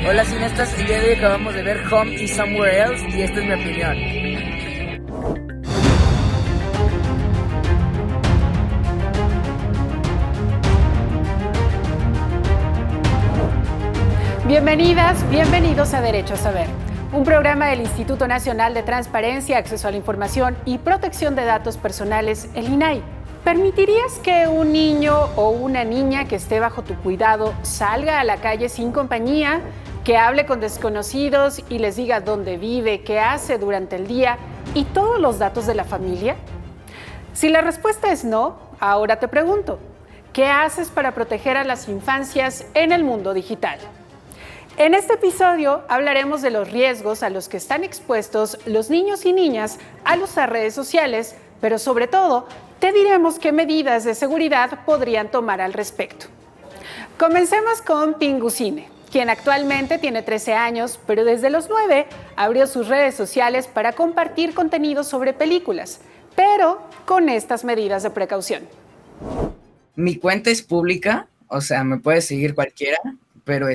Hola cineastas, el día de hoy acabamos de ver Home y Somewhere Else y esta es mi opinión. Bienvenidas, bienvenidos a Derecho a Saber, un programa del Instituto Nacional de Transparencia, Acceso a la Información y Protección de Datos Personales, el INAI. ¿Permitirías que un niño o una niña que esté bajo tu cuidado salga a la calle sin compañía, que hable con desconocidos y les diga dónde vive, qué hace durante el día y todos los datos de la familia? Si la respuesta es no, ahora te pregunto, ¿qué haces para proteger a las infancias en el mundo digital? En este episodio hablaremos de los riesgos a los que están expuestos los niños y niñas al usar redes sociales, pero sobre todo, te diremos qué medidas de seguridad podrían tomar al respecto. Comencemos con Pingucine, quien actualmente tiene 13 años, pero desde los 9 abrió sus redes sociales para compartir contenido sobre películas, pero con estas medidas de precaución. Mi cuenta es pública, o sea, me puede seguir cualquiera, pero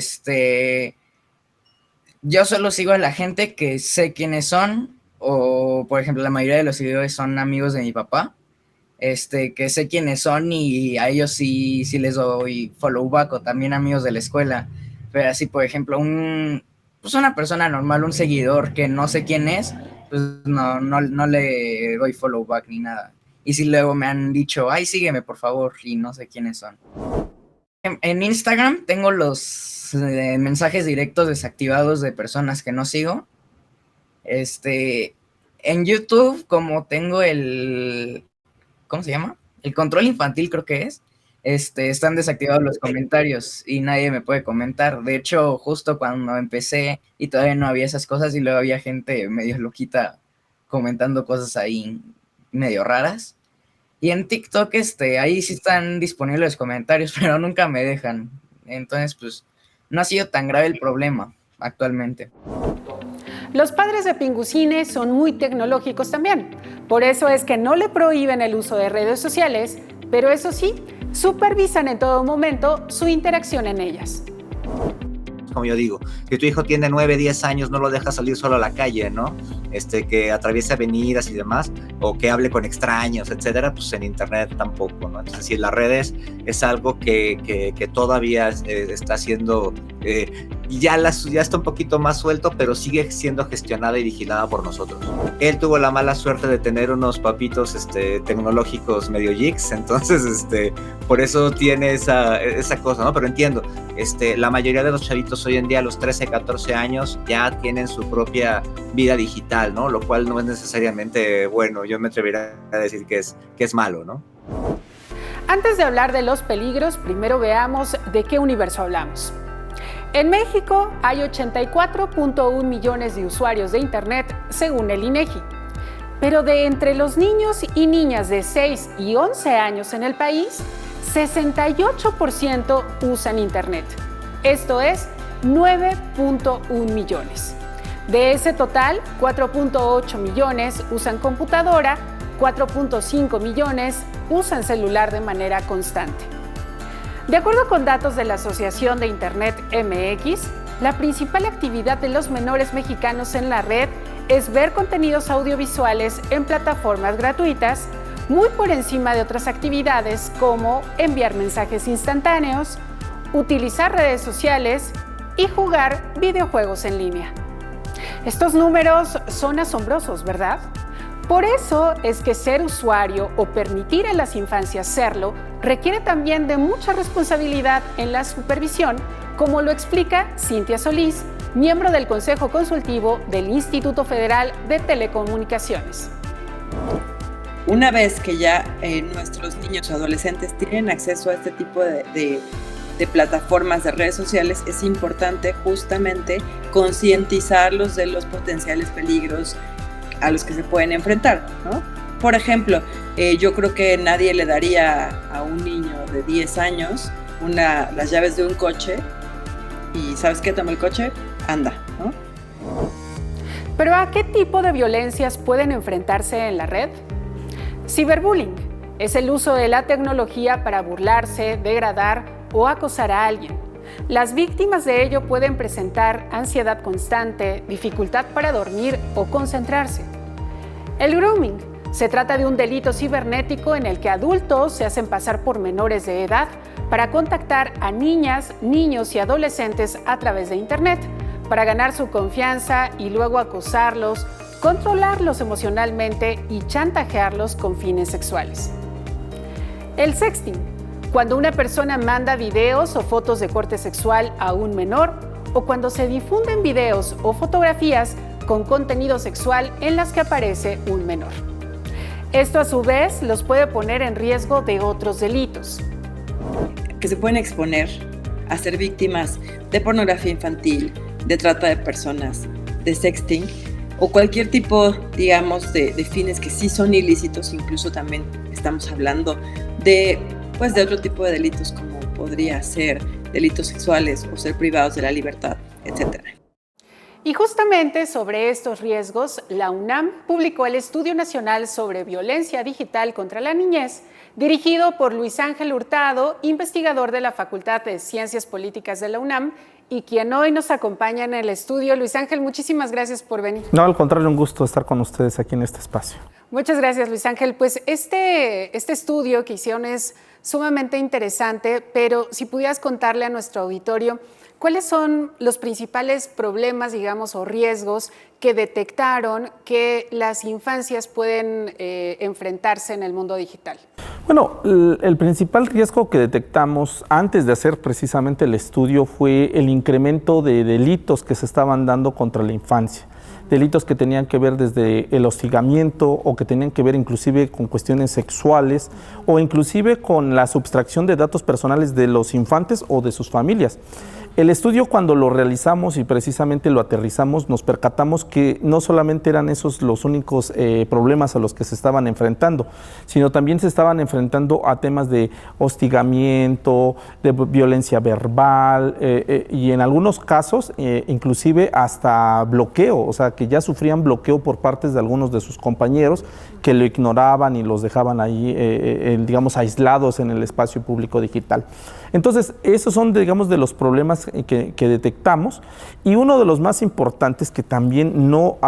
yo solo sigo a la gente que sé quiénes son, o por ejemplo, la mayoría de los seguidores son amigos de mi papá, que sé quiénes son y a ellos sí les doy follow back, o también amigos de la escuela. Pero así, por ejemplo, pues una persona normal, un seguidor que no sé quién es, pues no le doy follow back ni nada. Y si luego me han dicho, ay, sígueme por favor, y no sé quiénes son. En Instagram tengo los mensajes directos desactivados de personas que no sigo. En YouTube, como tengo ¿cómo se llama? El control infantil, creo que es. Están desactivados los comentarios y nadie me puede comentar. De hecho, justo cuando empecé y todavía no había esas cosas y luego había gente medio loquita comentando cosas ahí medio raras. Y en TikTok, ahí sí están disponibles los comentarios, pero nunca me dejan. Entonces, pues, no ha sido tan grave el problema actualmente. Los padres de Pingucine son muy tecnológicos también. Por eso es que no le prohíben el uso de redes sociales, pero eso sí, supervisan en todo momento su interacción en ellas. Como yo digo, si tu hijo tiene 9, 10 años, no lo dejas salir solo a la calle, ¿no? Que atraviese avenidas y demás, o que hable con extraños, etcétera, pues en internet tampoco, ¿no? Entonces, si las redes es algo que todavía está siendo, ya está un poquito más suelto, pero sigue siendo gestionada y vigilada por nosotros. Él tuvo la mala suerte de tener unos papitos tecnológicos medio geeks, entonces, por eso tiene esa cosa, ¿no? Pero entiendo, la mayoría de los chavitos hoy en día a los 13, 14 años ya tienen su propia vida digital, ¿no? Lo cual no es necesariamente bueno. Yo me atrevería a decir que es malo, ¿no? Antes de hablar de los peligros, primero veamos de qué universo hablamos. En México hay 84.1 millones de usuarios de Internet, según el INEGI. Pero de entre los niños y niñas de 6 y 11 años en el país, 68% usan Internet. Esto es 9.1 millones. De ese total, 4.8 millones usan computadora, 4.5 millones usan celular de manera constante. De acuerdo con datos de la Asociación de Internet MX, la principal actividad de los menores mexicanos en la red es ver contenidos audiovisuales en plataformas gratuitas, muy por encima de otras actividades como enviar mensajes instantáneos, utilizar redes sociales y jugar videojuegos en línea. Estos números son asombrosos, ¿verdad? Por eso es que ser usuario o permitir a las infancias serlo requiere también de mucha responsabilidad en la supervisión, como lo explica Cintia Solís, miembro del Consejo Consultivo del Instituto Federal de Telecomunicaciones. Una vez que ya nuestros niños o adolescentes tienen acceso a este tipo de plataformas de redes sociales, es importante justamente concientizarlos de los potenciales peligros a los que se pueden enfrentar, ¿no? Por ejemplo, yo creo que nadie le daría a un niño de 10 años las llaves de un coche y ¿sabes qué? Toma el coche, anda, ¿no? ¿Pero a qué tipo de violencias pueden enfrentarse en la red? Ciberbullying es el uso de la tecnología para burlarse, degradar o acosar a alguien. Las víctimas de ello pueden presentar ansiedad constante, dificultad para dormir o concentrarse. El grooming se trata de un delito cibernético en el que adultos se hacen pasar por menores de edad para contactar a niñas, niños y adolescentes a través de Internet, para ganar su confianza y luego acosarlos, controlarlos emocionalmente y chantajearlos con fines sexuales. El sexting, cuando una persona manda videos o fotos de corte sexual a un menor, o cuando se difunden videos o fotografías con contenido sexual en las que aparece un menor. Esto a su vez los puede poner en riesgo de otros delitos. Que se pueden exponer a ser víctimas de pornografía infantil, de trata de personas, de sexting o cualquier tipo, digamos, de fines que sí son ilícitos. Incluso también estamos hablando de otro tipo de delitos, como podría ser delitos sexuales o ser privados de la libertad, etc. Y justamente sobre estos riesgos, la UNAM publicó el Estudio Nacional sobre Violencia Digital contra la Niñez, dirigido por Luis Ángel Hurtado, investigador de la Facultad de Ciencias Políticas de la UNAM, y quien hoy nos acompaña en el estudio. Luis Ángel, muchísimas gracias por venir. No, al contrario, un gusto estar con ustedes aquí en este espacio. Muchas gracias, Luis Ángel. Pues este estudio que hicieron es sumamente interesante, pero si pudieras contarle a nuestro auditorio cuáles son los principales problemas, digamos, o riesgos que detectaron que las infancias pueden enfrentarse en el mundo digital. Bueno, el principal riesgo que detectamos antes de hacer precisamente el estudio fue el incremento de delitos que se estaban dando contra la infancia. Delitos que tenían que ver desde el hostigamiento o que tenían que ver inclusive con cuestiones sexuales o inclusive con la sustracción de datos personales de los infantes o de sus familias. El estudio, cuando lo realizamos y precisamente lo aterrizamos, nos percatamos que no solamente eran esos los únicos problemas a los que se estaban enfrentando, sino también se estaban enfrentando a temas de hostigamiento, de violencia verbal y en algunos casos inclusive hasta bloqueo, o sea, que ya sufrían bloqueo por parte de algunos de sus compañeros que lo ignoraban y los dejaban ahí, digamos, aislados en el espacio público digital. Entonces, esos son, digamos, de los problemas que detectamos, y uno de los más importantes que también no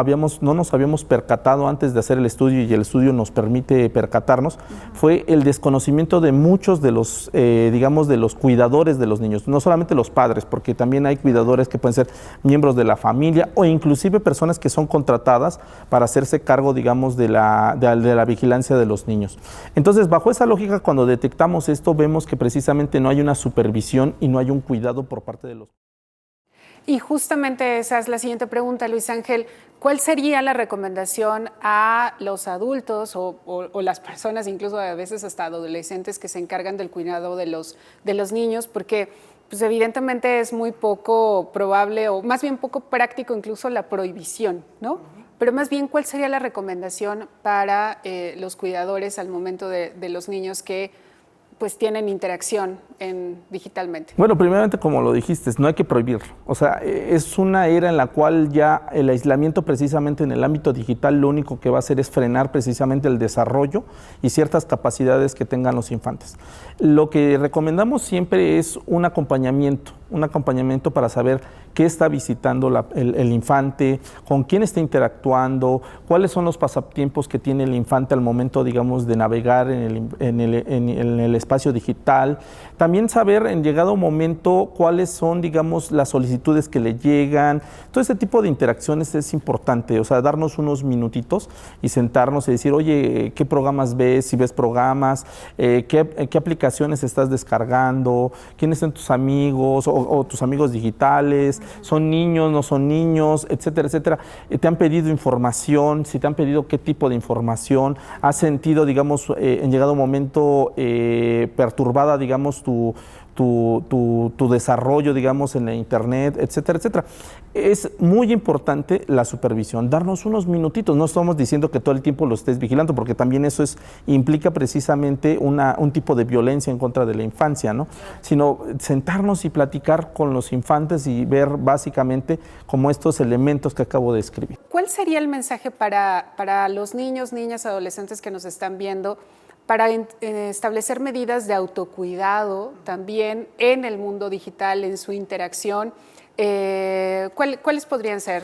nos habíamos percatado antes de hacer el estudio, y el estudio nos permite percatarnos, fue el desconocimiento de muchos de los, digamos, de los cuidadores de los niños, no solamente los padres, porque también hay cuidadores que pueden ser miembros de la familia o inclusive personas que son contratadas para hacerse cargo, digamos, de la vigilancia de los niños. Entonces, bajo esa lógica, cuando detectamos esto, vemos que precisamente no hay una supervisión y no hay un cuidado por parte de los... Y justamente esa es la siguiente pregunta, Luis Ángel. ¿Cuál sería la recomendación a los adultos o las personas, incluso a veces hasta adolescentes, que se encargan del cuidado de los niños? Porque pues evidentemente es muy poco probable, o más bien poco práctico incluso, la prohibición, ¿no? Pero más bien, ¿cuál sería la recomendación para los cuidadores al momento de los niños que pues tienen interacción digitalmente? Bueno, primeramente, como lo dijiste, no hay que prohibirlo. O sea, es una era en la cual ya el aislamiento precisamente en el ámbito digital lo único que va a hacer es frenar precisamente el desarrollo y ciertas capacidades que tengan los infantes. Lo que recomendamos siempre es un acompañamiento para saber qué está visitando el infante, con quién está interactuando, cuáles son los pasatiempos que tiene el infante al momento, digamos, de navegar en el espacio digital. También saber en llegado momento cuáles son, digamos, las solicitudes que le llegan. Todo ese tipo de interacciones es importante, o sea, darnos unos minutitos y sentarnos y decir, oye, ¿qué programas ves? Si ves programas, ¿qué aplicaciones estás descargando? ¿Quiénes son tus amigos o tus amigos digitales? ¿Son niños, no son niños? Etcétera, etcétera. ¿Te han pedido información? Si te han pedido, ¿qué tipo de información? ¿Has sentido, digamos, en llegado momento perturbada, digamos, tu desarrollo, digamos, en la internet, etcétera, etcétera? Es muy importante la supervisión, darnos unos minutitos. No estamos diciendo que todo el tiempo lo estés vigilando, porque también eso implica precisamente un tipo de violencia en contra de la infancia, ¿no? Sino sentarnos y platicar con los infantes y ver básicamente como estos elementos que acabo de describir. ¿Cuál sería el mensaje para los niños, niñas, adolescentes que nos están viendo para establecer medidas de autocuidado también en el mundo digital, en su interacción. ¿Cuáles podrían ser?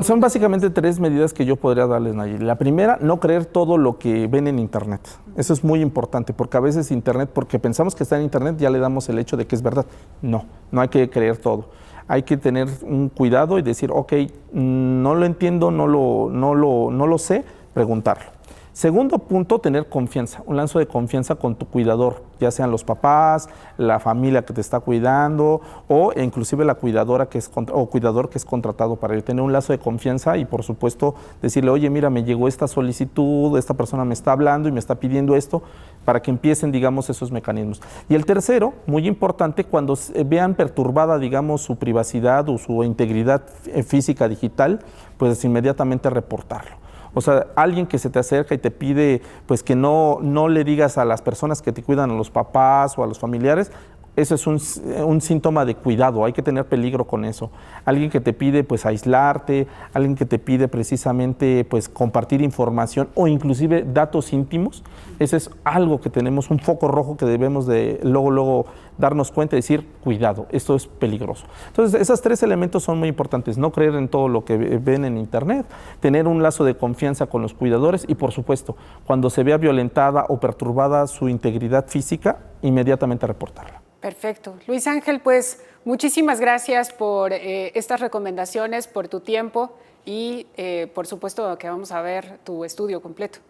Son básicamente 3 medidas que yo podría darles, Nayeli. La primera, no creer todo lo que ven en Internet. Eso es muy importante, porque a veces Internet, porque pensamos que está en Internet, ya le damos el hecho de que es verdad. No hay que creer todo. Hay que tener un cuidado y decir, ok, no lo entiendo, no lo sé, preguntarlo. Segundo punto, tener confianza, un lazo de confianza con tu cuidador, ya sean los papás, la familia que te está cuidando o inclusive la cuidadora o cuidador que es contratado para él. Tener un lazo de confianza y por supuesto decirle, oye, mira, me llegó esta solicitud, esta persona me está hablando y me está pidiendo esto, para que empiecen, digamos, esos mecanismos. Y el tercero, muy importante, cuando vean perturbada, digamos, su privacidad o su integridad física digital, pues inmediatamente reportarlo. O sea, alguien que se te acerca y te pide pues que no le digas a las personas que te cuidan, a los papás o a los familiares, eso es un síntoma de cuidado, hay que tener peligro con eso. Alguien que te pide pues aislarte, alguien que te pide precisamente pues compartir información o inclusive datos íntimos, eso es algo que tenemos, un foco rojo que debemos de luego darnos cuenta y decir, cuidado, esto es peligroso. Entonces, esos 3 elementos son muy importantes, no creer en todo lo que ven en Internet, tener un lazo de confianza con los cuidadores y, por supuesto, cuando se vea violentada o perturbada su integridad física, inmediatamente reportarla. Perfecto. Luis Ángel, pues muchísimas gracias por estas recomendaciones, por tu tiempo y por supuesto que vamos a ver tu estudio completo.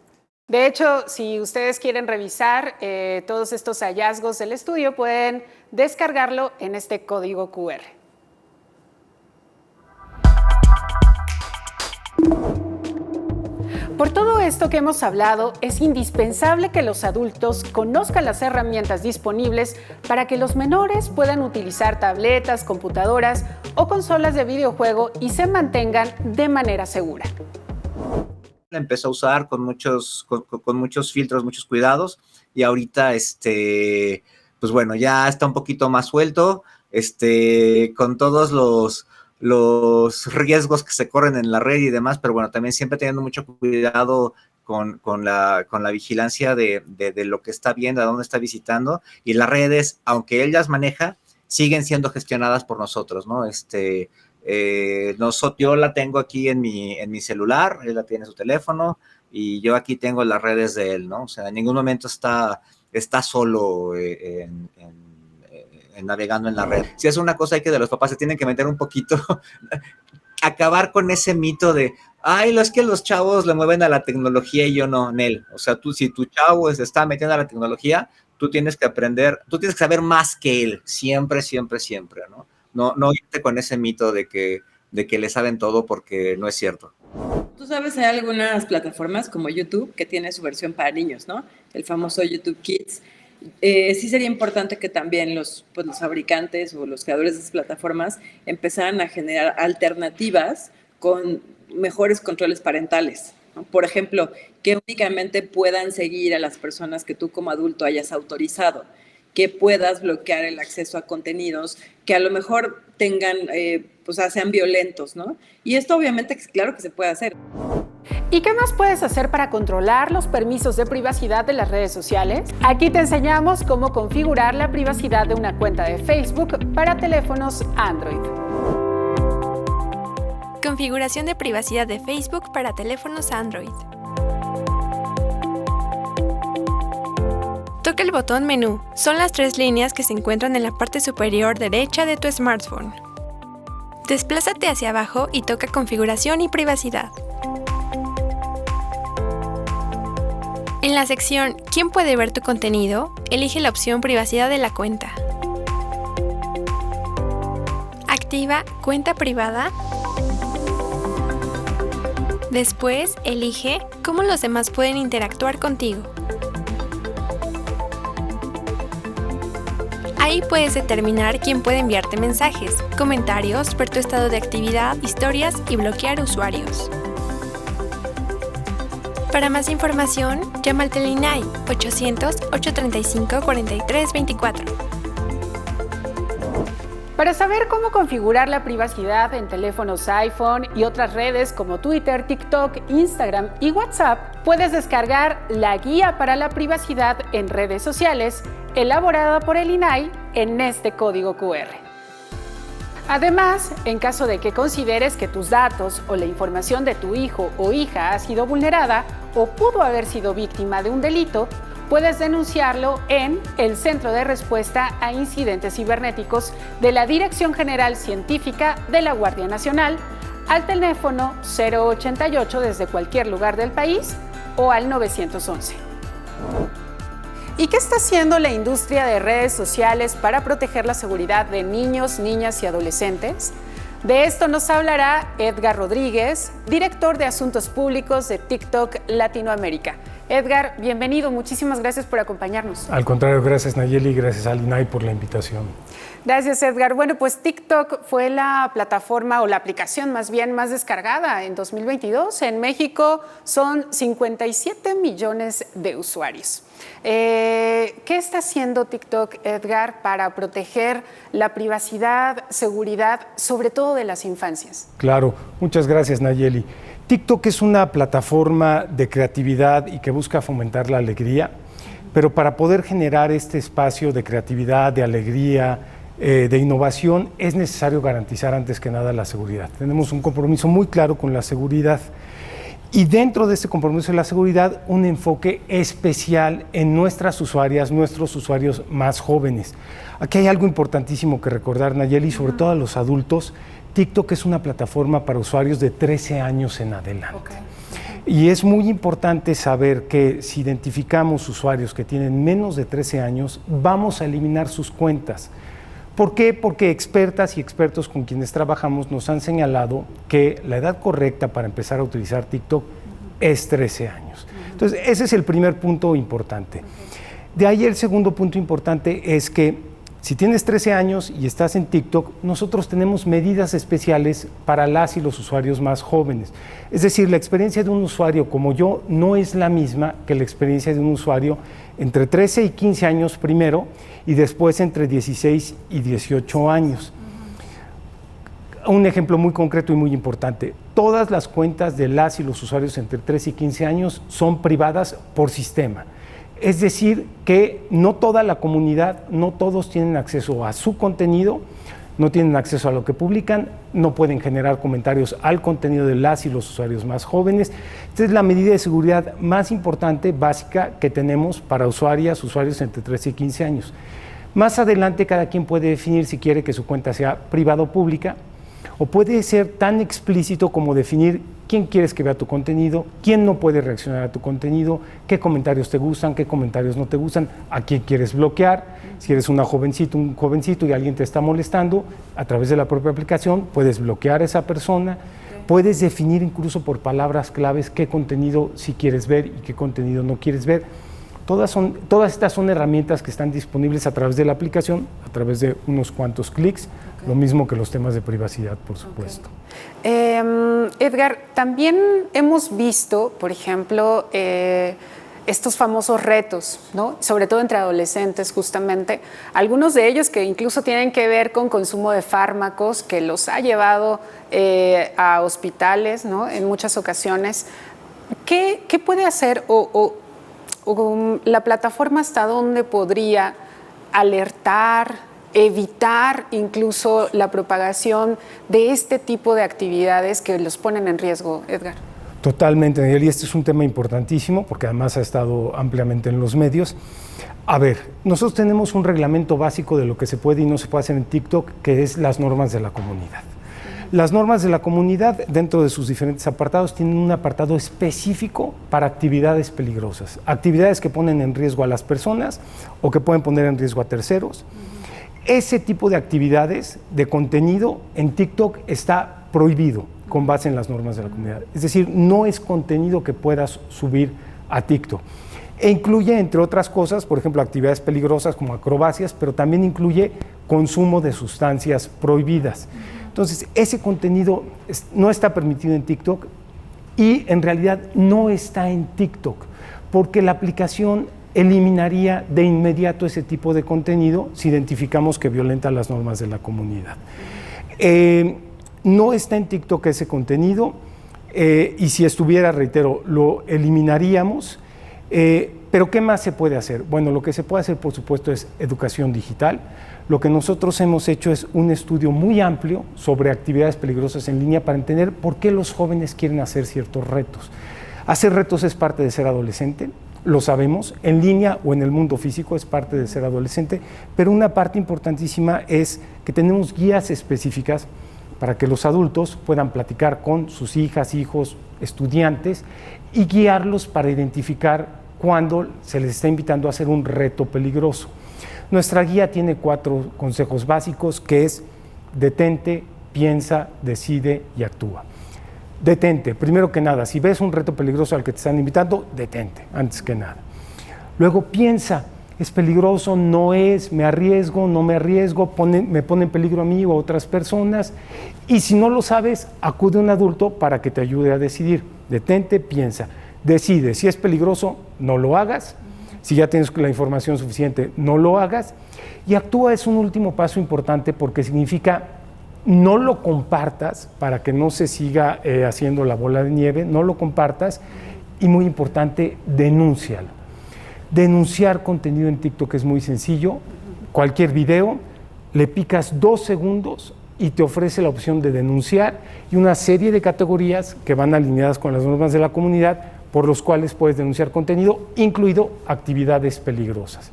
De hecho, si ustedes quieren revisar todos estos hallazgos del estudio, pueden descargarlo en este código QR. Por todo esto que hemos hablado, es indispensable que los adultos conozcan las herramientas disponibles para que los menores puedan utilizar tabletas, computadoras o consolas de videojuego y se mantengan de manera segura. La empezó a usar con muchos filtros, muchos cuidados, y ahorita, pues bueno, ya está un poquito más suelto, con todos los riesgos que se corren en la red y demás, pero bueno, también siempre teniendo mucho cuidado con la vigilancia de lo que está viendo, a dónde está visitando, y las redes, aunque él las maneja, siguen siendo gestionadas por nosotros, ¿no? Yo la tengo aquí en mi celular, él la tiene en su teléfono, y yo aquí tengo las redes de él, ¿no? O sea, en ningún momento está solo navegando en la red. Si es una cosa que de los papás se tienen que meter un poquito, acabar con ese mito de, es que los chavos le mueven a la tecnología y yo no, Nel. O sea, si tu chavo se está metiendo a la tecnología, tú tienes que aprender, tú tienes que saber más que él, siempre, ¿no? No irte con ese mito de que le saben todo, porque no es cierto. Tú sabes, hay algunas plataformas como YouTube que tiene su versión para niños, ¿no? El famoso YouTube Kids. Sí sería importante que también los fabricantes o los creadores de esas plataformas empezaran a generar alternativas con mejores controles parentales, ¿no? Por ejemplo, que únicamente puedan seguir a las personas que tú como adulto hayas autorizado, que puedas bloquear el acceso a contenidos que a lo mejor tengan, sean violentos, ¿no? Y esto obviamente, claro que se puede hacer. ¿Y qué más puedes hacer para controlar los permisos de privacidad de las redes sociales? Aquí te enseñamos cómo configurar la privacidad de una cuenta de Facebook para teléfonos Android. Configuración de privacidad de Facebook para teléfonos Android. Toca el botón Menú. Son las 3 líneas que se encuentran en la parte superior derecha de tu smartphone. Desplázate hacia abajo y toca Configuración y privacidad. En la sección ¿Quién puede ver tu contenido?, elige la opción Privacidad de la cuenta. Activa Cuenta privada. Después, elige cómo los demás pueden interactuar contigo. Ahí puedes determinar quién puede enviarte mensajes, comentarios, ver tu estado de actividad, historias y bloquear usuarios. Para más información, llama al Telinai 800-835-4324. Para saber cómo configurar la privacidad en teléfonos iPhone y otras redes como Twitter, TikTok, Instagram y WhatsApp, puedes descargar la Guía para la Privacidad en Redes Sociales, elaborada por el INAI en este código QR. Además, en caso de que consideres que tus datos o la información de tu hijo o hija ha sido vulnerada o pudo haber sido víctima de un delito, puedes denunciarlo en el Centro de Respuesta a Incidentes Cibernéticos de la Dirección General Científica de la Guardia Nacional al teléfono 088 desde cualquier lugar del país o al 911. ¿Y qué está haciendo la industria de redes sociales para proteger la seguridad de niños, niñas y adolescentes? De esto nos hablará Edgar Rodríguez, director de Asuntos Públicos de TikTok Latinoamérica. Edgar, bienvenido, muchísimas gracias por acompañarnos. Al contrario, gracias Nayeli, gracias al INAI por la invitación. Gracias, Edgar. Bueno, pues TikTok fue la plataforma o la aplicación más bien más descargada en 2022. En México son 57 millones de usuarios. ¿Qué está haciendo TikTok, Edgar, para proteger la privacidad, seguridad, sobre todo de las infancias? Claro, muchas gracias Nayeli. TikTok es una plataforma de creatividad y que busca fomentar la alegría, pero para poder generar este espacio de creatividad, de alegría, de innovación, es necesario garantizar antes que nada la seguridad. Tenemos un compromiso muy claro con la seguridad y dentro de este compromiso de la seguridad, un enfoque especial en nuestras usuarias, nuestros usuarios más jóvenes. Aquí hay algo importantísimo que recordar, Nayeli, sobre todo a los adultos. TikTok es una plataforma para usuarios de 13 años en adelante. Y es muy importante saber que si identificamos usuarios que tienen menos de 13 años, vamos a eliminar sus cuentas. ¿Por qué? Porque expertas y expertos con quienes trabajamos nos han señalado que la edad correcta para empezar a utilizar TikTok es 13 años. Entonces, ese es el primer punto importante. De ahí el segundo punto importante es que si tienes 13 años y estás en TikTok, nosotros tenemos medidas especiales para las y los usuarios más jóvenes. Es decir, la experiencia de un usuario como yo no es la misma que la experiencia de un usuario entre 13 y 15 años primero y después entre 16 y 18 años. Un ejemplo muy concreto y muy importante. Todas las cuentas de las y los usuarios entre 13 y 15 años son privadas por sistema. Es decir, que no toda la comunidad, no todos tienen acceso a su contenido, no tienen acceso a lo que publican, no pueden generar comentarios al contenido de las y los usuarios más jóvenes. Esta es la medida de seguridad más importante, básica, que tenemos para usuarios entre 13 y 15 años. Más adelante, cada quien puede definir si quiere que su cuenta sea privada o pública, o puede ser tan explícito como definir quién quieres que vea tu contenido, quién no puede reaccionar a tu contenido, qué comentarios te gustan, qué comentarios no te gustan, a quién quieres bloquear. Si eres una jovencito, un jovencito y alguien te está molestando, a través de la propia aplicación puedes bloquear a esa persona, puedes definir incluso por palabras claves qué contenido sí quieres ver y qué contenido no quieres ver. Todas estas son herramientas que están disponibles a través de la aplicación, a través de unos cuantos clics, lo mismo que los temas de privacidad, por supuesto. Edgar, también hemos visto, por ejemplo, estos famosos retos, ¿no? Sobre todo entre adolescentes, justamente, algunos de ellos que incluso tienen que ver con consumo de fármacos, que los ha llevado a hospitales, ¿no? En muchas ocasiones. ¿Qué puede hacer o la plataforma hasta dónde podría alertar, evitar incluso la propagación de este tipo de actividades que los ponen en riesgo, Edgar? Totalmente, y este es un tema importantísimo porque además ha estado ampliamente en los medios. A ver, nosotros tenemos un reglamento básico de lo que se puede y no se puede hacer en TikTok, que es las normas de la comunidad. Las normas de la comunidad, dentro de sus diferentes apartados, tienen un apartado específico para actividades peligrosas, actividades que ponen en riesgo a las personas o que pueden poner en riesgo a terceros. Ese tipo de actividades, de contenido en TikTok está prohibido con base en las normas de la comunidad. Es decir, no es contenido que puedas subir a TikTok. E incluye, entre otras cosas, por ejemplo, actividades peligrosas como acrobacias, pero también incluye consumo de sustancias prohibidas. Entonces, ese contenido no está permitido en TikTok y en realidad no está en TikTok, porque la aplicación eliminaría de inmediato ese tipo de contenido si identificamos que violenta las normas de la comunidad. No está en TikTok ese contenido, y si estuviera, reitero, lo eliminaríamos. Pero ¿qué más se puede hacer? Bueno, lo que se puede hacer, por supuesto, es educación digital. Lo que nosotros hemos hecho es un estudio muy amplio sobre actividades peligrosas en línea para entender por qué los jóvenes quieren hacer ciertos retos. Hacer retos es parte de ser adolescente, lo sabemos, en línea o en el mundo físico es parte de ser adolescente, pero una parte importantísima es que tenemos guías específicas para que los adultos puedan platicar con sus hijas, hijos, estudiantes y guiarlos para identificar cuando se les está invitando a hacer un reto peligroso. Nuestra guía tiene 4 consejos básicos, que es detente, piensa, decide y actúa. Detente, primero que nada, si ves un reto peligroso al que te están invitando, detente, antes que nada. Luego piensa, es peligroso, no es, me arriesgo, no me arriesgo, me pone en peligro a mí o a otras personas. Y si no lo sabes, acude a un adulto para que te ayude a decidir. Detente, piensa, decide, si es peligroso, no lo hagas. Si ya tienes la información suficiente, no lo hagas. Y actúa es un último paso importante porque significa no lo compartas para que no se siga haciendo la bola de nieve, no lo compartas y muy importante, denúncialo. Denunciar contenido en TikTok es muy sencillo. Cualquier video, le picas 2 segundos y te ofrece la opción de denunciar y una serie de categorías que van alineadas con las normas de la comunidad por los cuales puedes denunciar contenido, incluido actividades peligrosas.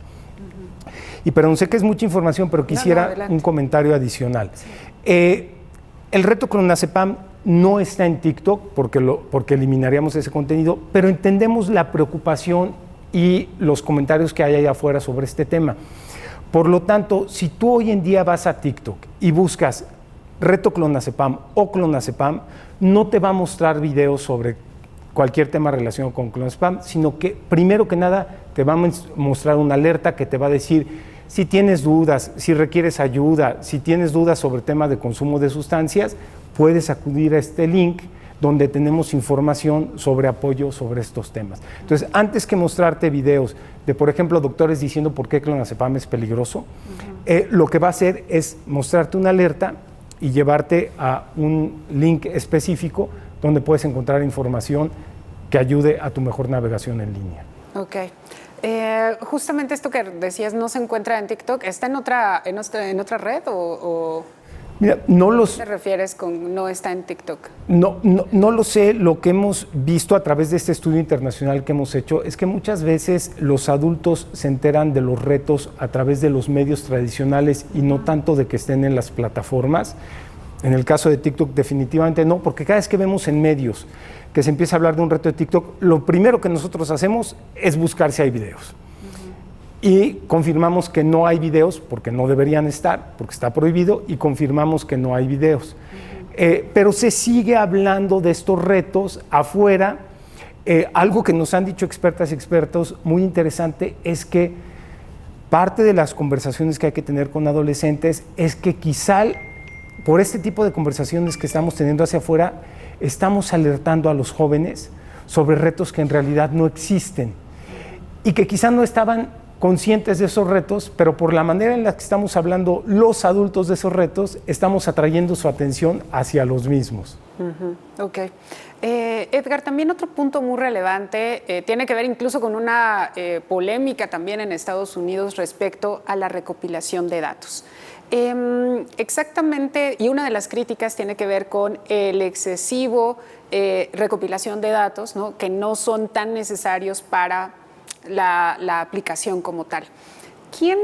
Y perdón, sé que es mucha información, pero quisiera un comentario adicional. Sí. El reto clonazepam no está en TikTok porque eliminaríamos ese contenido, pero entendemos la preocupación y los comentarios que hay allá afuera sobre este tema. Por lo tanto, si tú hoy en día vas a TikTok y buscas reto clonazepam o clonazepam, no te va a mostrar videos sobre cualquier tema relacionado con clonazepam, sino que primero que nada te va a mostrar una alerta que te va a decir si tienes dudas, si requieres ayuda, si tienes dudas sobre temas de consumo de sustancias, puedes acudir a este link donde tenemos información sobre apoyo sobre estos temas. Entonces, antes que mostrarte videos de, por ejemplo, doctores diciendo por qué clonazepam es peligroso, lo que va a hacer es mostrarte una alerta y llevarte a un link específico donde puedes encontrar información que ayude a tu mejor navegación en línea. Ok. Justamente esto que decías no se encuentra en TikTok, ¿está en otra red o Mira, ¿qué te refieres con no está en TikTok? No lo sé. Lo que hemos visto a través de este estudio internacional que hemos hecho es que muchas veces los adultos se enteran de los retos a través de los medios tradicionales y no tanto de que estén en las plataformas. En el caso de TikTok definitivamente no, porque cada vez que vemos en medios que se empieza a hablar de un reto de TikTok, lo primero que nosotros hacemos es buscar si hay videos. Y confirmamos que no hay videos porque no deberían estar, porque está prohibido, y confirmamos que no hay videos. Pero se sigue hablando de estos retos afuera. Algo que nos han dicho expertas y expertos muy interesante es que parte de las conversaciones que hay que tener con adolescentes es que quizá por este tipo de conversaciones que estamos teniendo hacia afuera, estamos alertando a los jóvenes sobre retos que en realidad no existen y que quizá no estaban conscientes de esos retos, pero por la manera en la que estamos hablando los adultos de esos retos, estamos atrayendo su atención hacia los mismos. Ok. Edgar, también otro punto muy relevante tiene que ver incluso con una polémica también en Estados Unidos respecto a la recopilación de datos. Exactamente, y una de las críticas tiene que ver con el excesivo recopilación de datos, ¿no? Que no son tan necesarios para la aplicación como tal. ¿Quién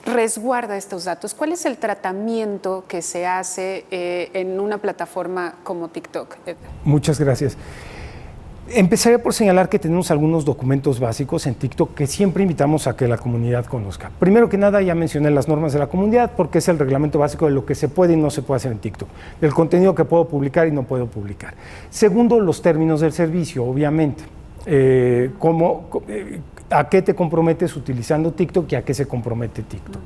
resguarda estos datos? ¿Cuál es el tratamiento que se hace en una plataforma como TikTok? Muchas gracias. Empezaría por señalar que tenemos algunos documentos básicos en TikTok que siempre invitamos a que la comunidad conozca. Primero que nada, ya mencioné las normas de la comunidad porque es el reglamento básico de lo que se puede y no se puede hacer en TikTok, del contenido que puedo publicar y no puedo publicar. Segundo, los términos del servicio, obviamente. a qué te comprometes utilizando TikTok y a qué se compromete TikTok.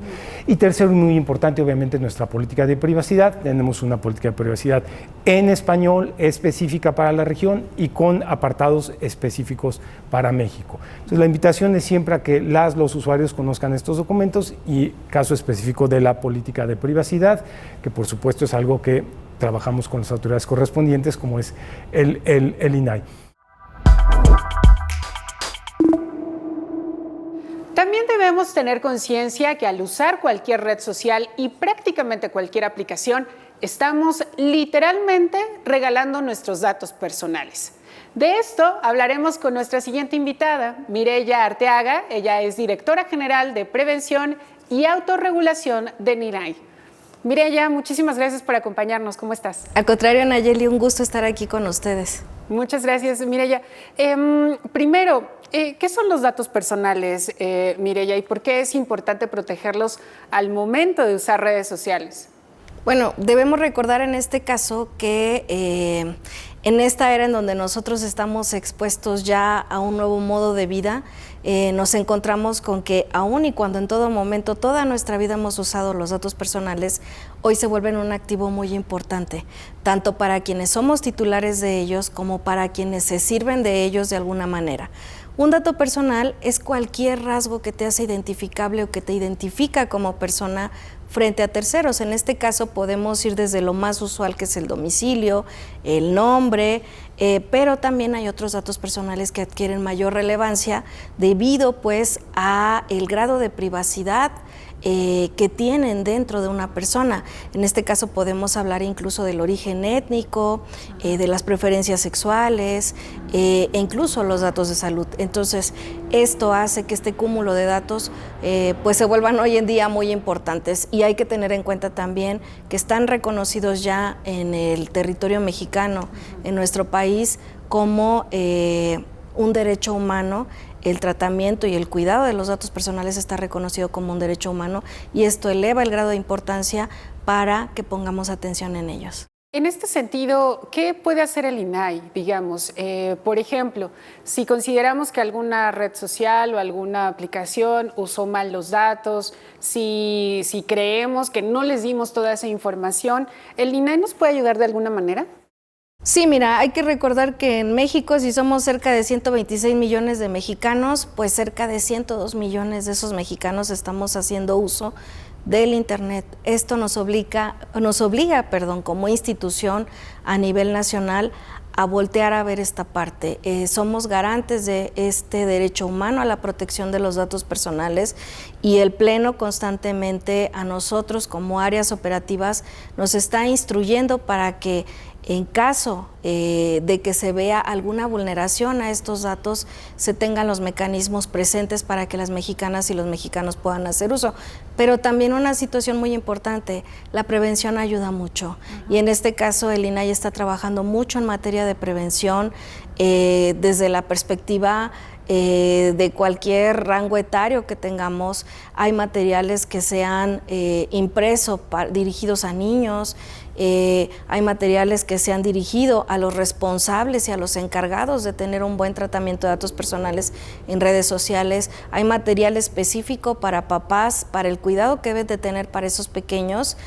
Y tercero, y muy importante, obviamente, nuestra política de privacidad. Tenemos una política de privacidad en español específica para la región y con apartados específicos para México. Entonces, la invitación es siempre a que los usuarios conozcan estos documentos y caso específico de la política de privacidad, que por supuesto es algo que trabajamos con las autoridades correspondientes, como es el INAI. También debemos tener conciencia que al usar cualquier red social y prácticamente cualquier aplicación, estamos literalmente regalando nuestros datos personales. De esto hablaremos con nuestra siguiente invitada, Mireya Arteaga. Ella es directora general de Prevención y Autorregulación de INAI. Mireya, muchísimas gracias por acompañarnos. ¿Cómo estás? Al contrario, Nayeli, un gusto estar aquí con ustedes. Muchas gracias, Mireya. Primero, ¿qué son los datos personales, Mireya, y por qué es importante protegerlos al momento de usar redes sociales? Bueno, debemos recordar en este caso que en esta era en donde nosotros estamos expuestos ya a un nuevo modo de vida, nos encontramos con que aún y cuando en todo momento, toda nuestra vida hemos usado los datos personales, hoy se vuelven un activo muy importante, tanto para quienes somos titulares de ellos como para quienes se sirven de ellos de alguna manera. Un dato personal es cualquier rasgo que te hace identificable o que te identifica como persona frente a terceros. En este caso podemos ir desde lo más usual, que es el domicilio, el nombre, pero también hay otros datos personales que adquieren mayor relevancia debido pues a el grado de privacidad que tienen dentro de una persona. En este caso podemos hablar incluso del origen étnico, de las preferencias sexuales e incluso los datos de salud. Entonces, esto hace que este cúmulo de datos pues se vuelvan hoy en día muy importantes, y hay que tener en cuenta también que están reconocidos ya en el territorio mexicano, en nuestro país, como un derecho humano. El tratamiento y el cuidado de los datos personales está reconocido como un derecho humano, y esto eleva el grado de importancia para que pongamos atención en ellos. En este sentido, ¿qué puede hacer el INAI? Digamos, por ejemplo, si consideramos que alguna red social o alguna aplicación usó mal los datos, si creemos que no les dimos toda esa información, ¿el INAI nos puede ayudar de alguna manera? Sí, mira, hay que recordar que en México, si somos cerca de 126 millones de mexicanos, pues cerca de 102 millones de esos mexicanos estamos haciendo uso del Internet. Esto nos obliga, como institución a nivel nacional, a voltear a ver esta parte. Somos garantes de este derecho humano a la protección de los datos personales, y el Pleno constantemente a nosotros como áreas operativas nos está instruyendo para que en caso de que se vea alguna vulneración a estos datos, se tengan los mecanismos presentes para que las mexicanas y los mexicanos puedan hacer uso. Pero también una situación muy importante, la prevención ayuda mucho. Y en este caso el INAI está trabajando mucho en materia de prevención, desde la perspectiva de cualquier rango etario que tengamos. Hay materiales que se han impreso dirigidos a niños, hay materiales que se han dirigido a los responsables y a los encargados de tener un buen tratamiento de datos personales en redes sociales, hay material específico para papás, para el cuidado que deben de tener para esos pequeños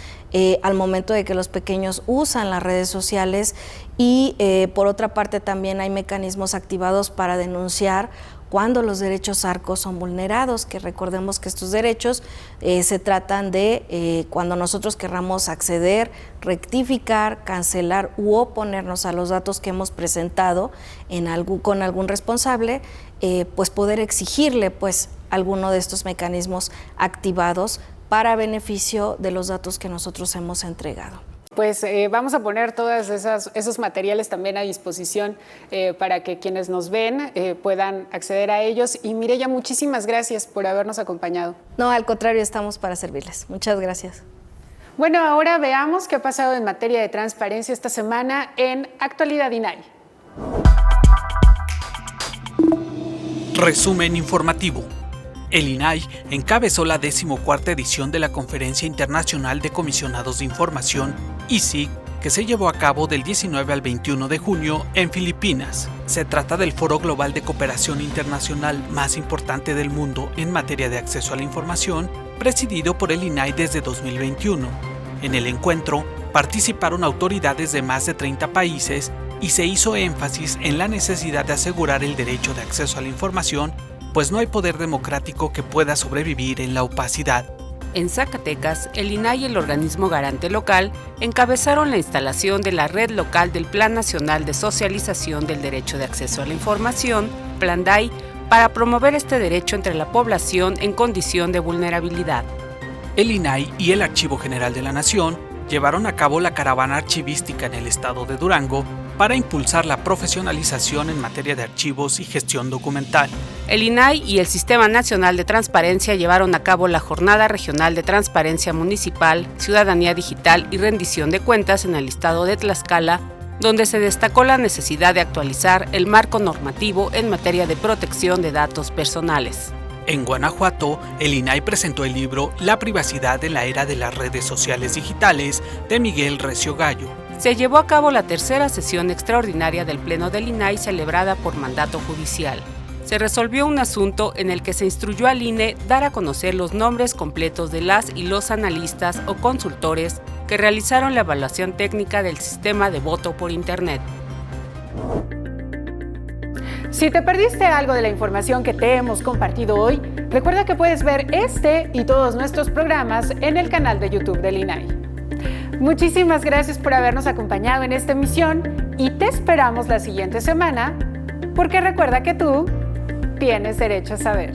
al momento de que los pequeños usan las redes sociales, y por otra parte también hay mecanismos activados para denunciar cuando los derechos ARCO son vulnerados, que recordemos que estos derechos se tratan de cuando nosotros querramos acceder, rectificar, cancelar u oponernos a los datos que hemos presentado con algún responsable, pues poder exigirle pues alguno de estos mecanismos activados para beneficio de los datos que nosotros hemos entregado. Pues vamos a poner todos esos materiales también a disposición para que quienes nos ven puedan acceder a ellos. Y Mireya, muchísimas gracias por habernos acompañado. No, al contrario, estamos para servirles. Muchas gracias. Bueno, ahora veamos qué ha pasado en materia de transparencia esta semana en Actualidad INAI. Resumen informativo. El INAI encabezó la 14ª edición de la Conferencia Internacional de Comisionados de Información, ISIC, que se llevó a cabo del 19 al 21 de junio en Filipinas. Se trata del foro global de cooperación internacional más importante del mundo en materia de acceso a la información, presidido por el INAI desde 2021. En el encuentro participaron autoridades de más de 30 países y se hizo énfasis en la necesidad de asegurar el derecho de acceso a la información, pues no hay poder democrático que pueda sobrevivir en la opacidad. En Zacatecas, el INAI y el organismo garante local encabezaron la instalación de la red local del Plan Nacional de Socialización del Derecho de Acceso a la Información, Plan DAI, para promover este derecho entre la población en condición de vulnerabilidad. El INAI y el Archivo General de la Nación llevaron a cabo la caravana archivística en el estado de Durango para impulsar la profesionalización en materia de archivos y gestión documental. El INAI y el Sistema Nacional de Transparencia llevaron a cabo la Jornada Regional de Transparencia Municipal, Ciudadanía Digital y Rendición de Cuentas en el estado de Tlaxcala, donde se destacó la necesidad de actualizar el marco normativo en materia de protección de datos personales. En Guanajuato, el INAI presentó el libro La privacidad en la era de las redes sociales digitales de Miguel Recio Gallo. Se llevó a cabo la tercera sesión extraordinaria del Pleno del INAI celebrada por mandato judicial. Se resolvió un asunto en el que se instruyó al INE dar a conocer los nombres completos de las y los analistas o consultores que realizaron la evaluación técnica del sistema de voto por Internet. Si te perdiste algo de la información que te hemos compartido hoy, recuerda que puedes ver este y todos nuestros programas en el canal de YouTube del INAI. Muchísimas gracias por habernos acompañado en esta emisión y te esperamos la siguiente semana, porque recuerda que tú tienes derecho a saber.